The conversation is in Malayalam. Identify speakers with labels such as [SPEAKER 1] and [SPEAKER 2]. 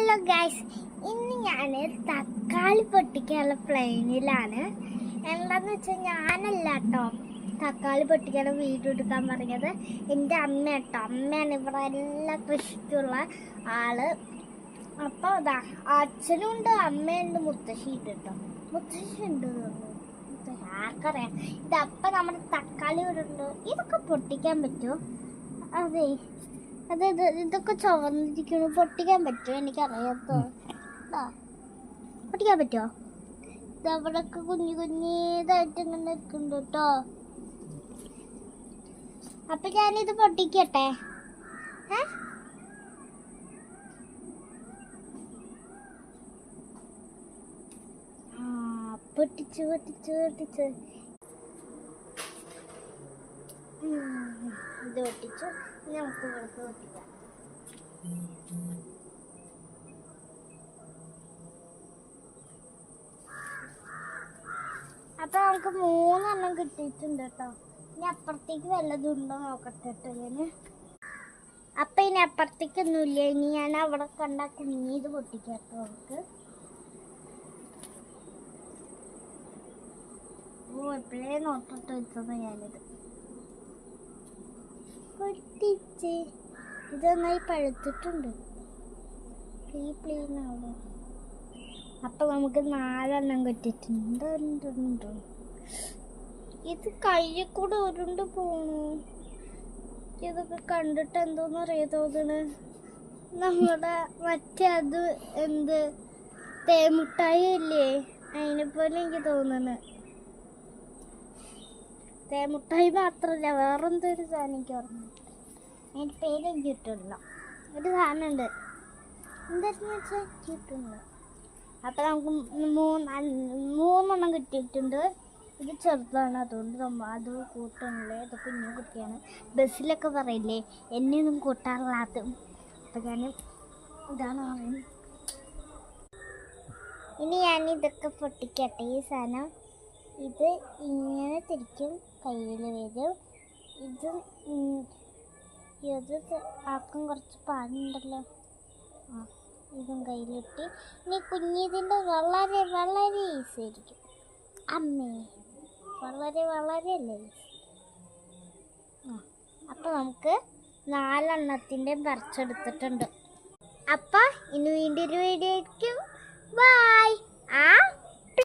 [SPEAKER 1] ഹലോ ഗൈസ്, ഇന്ന് ഞാൻ തക്കാളി പൊട്ടിക്കാനുള്ള പ്ലെയിനിലാണ്. എന്താണെന്ന് വെച്ചാൽ ഞാനല്ല കേട്ടോ തക്കാളി പൊട്ടിക്കാനുള്ള വീഡിയോ എടുക്കാൻ പറഞ്ഞത്, എൻ്റെ അമ്മ കേട്ടോ. അമ്മയാണ് ഇവിടെ എല്ലാ കൃഷിക്കുള്ള ആള്. അപ്പോൾ അതാ അച്ഛനും ഉണ്ട്, അമ്മയുണ്ട്, മുത്തശ്ശിയുണ്ട് കേട്ടോ. മുത്തശ്ശി ഉണ്ട്, ആർക്കറിയാം. ഇതപ്പം നമ്മുടെ തക്കാളി ഉണ്ട്. ഇതൊക്കെ പൊട്ടിക്കാൻ പറ്റുമോ? അതെ, ഇതൊക്കെ ചുവന്നിരിക്കുന്നു. പൊട്ടിക്കാൻ പറ്റുമോ? എനിക്കറിയാത്തോ. പൊട്ടിക്കാൻ പറ്റുമോ? ഇതവിടൊക്കെ കുഞ്ഞു കുഞ്ഞേതായിട്ട് ഇങ്ങനെ നിൽക്കുന്നുണ്ട് കേട്ടോ. അപ്പൊ ഞാനിത് പൊട്ടിക്കട്ടെ. പൊട്ടിച്ചു പൊട്ടിച്ചു പൊട്ടിച്ചു ഇത് പൊട്ടിച്ചു. നമുക്ക് ഇവിടുത്തെ പൊട്ടിക്കാം. അപ്പൊ നമുക്ക് 3 എണ്ണം കിട്ടിയിട്ടുണ്ട് കേട്ടോ. ഇനി അപ്പുറത്തേക്ക് വല്ലതുണ്ടോ നോക്കട്ടെ കേട്ടോ ഞാന്. അപ്പൊ ഇനി അപ്പുറത്തേക്കൊന്നുമില്ല. ഇനി ഞാൻ അവിടെ കണ്ട കുഞ്ഞീത് പൊട്ടിക്കാം കേട്ടോ. നമുക്ക് എപ്പോഴേ നോട്ടിട്ട് വെച്ചത് ഞാനിത് പൊട്ടിച്ച്. ഇത് നന്നായി പഴുത്തിട്ടുണ്ട്. പ്ലീനാവോ? അപ്പൊ നമുക്ക് 4 എണ്ണം കിട്ടിയിട്ടുണ്ട്. ഇത് കയ്യിൽ കൂടെ ഉരുണ്ട് പോണു. ഇതൊക്കെ കണ്ടിട്ട് എന്തോന്ന് തോന്നണ്. നമ്മുടെ മറ്റേ അത് എന്ത് തേമുട്ടായി ഇല്ലേ, അതിനെ പോലെ എനിക്ക് തോന്നണ്. തേമുട്ടായി മാത്രല്ല, വേറെന്തൊരു സാധനം എനിക്ക് ഓർമ്മ. അതിൻ്റെ പേര് എനിക്ക് കിട്ടില്ല. ഒരു സാധനം ഉണ്ട്, എന്താണെന്ന് വെച്ചാൽ കിട്ടുന്നില്ല. അപ്പം നമുക്ക് 3 എണ്ണം കിട്ടിയിട്ടുണ്ട്. ഇത് ചെറുതാണ്, അതുകൊണ്ട് അത് കൂട്ടണില്ലേ. ഇത് കുഞ്ഞു കുട്ടിയാണ്. ബസ്സിലൊക്കെ പറയില്ലേ എന്നെയൊന്നും കൂട്ടാറില്ലാത്ത. അപ്പം ഞാൻ ഇതാണ് പറയുന്നത്. ഇനി ഞാൻ ഇതൊക്കെ പൊട്ടിക്കട്ടെ. ഈ സാധനം ഇത് ഇങ്ങനെ തിരിക്കും, കയ്യിൽ വരും. ഇത് ആക്കും കുറച്ച് പാടുണ്ടല്ലോ. ഇതും കയ്യിലിട്ട് ഇനി കുഞ്ഞിതിൻ്റെ വളരെ വളരെ ഈസി ആയിരിക്കും. അമ്മേ, വളരെ വളരെ അല്ലേ ഈസി. അപ്പം നമുക്ക് 4 എണ്ണത്തിൻ്റെ പറിച്ചെടുത്തിട്ടുണ്ട്. അപ്പം ഇനി വീണ്ടും ഒരു വീഡിയോ ആയിരിക്കും. ബൈ.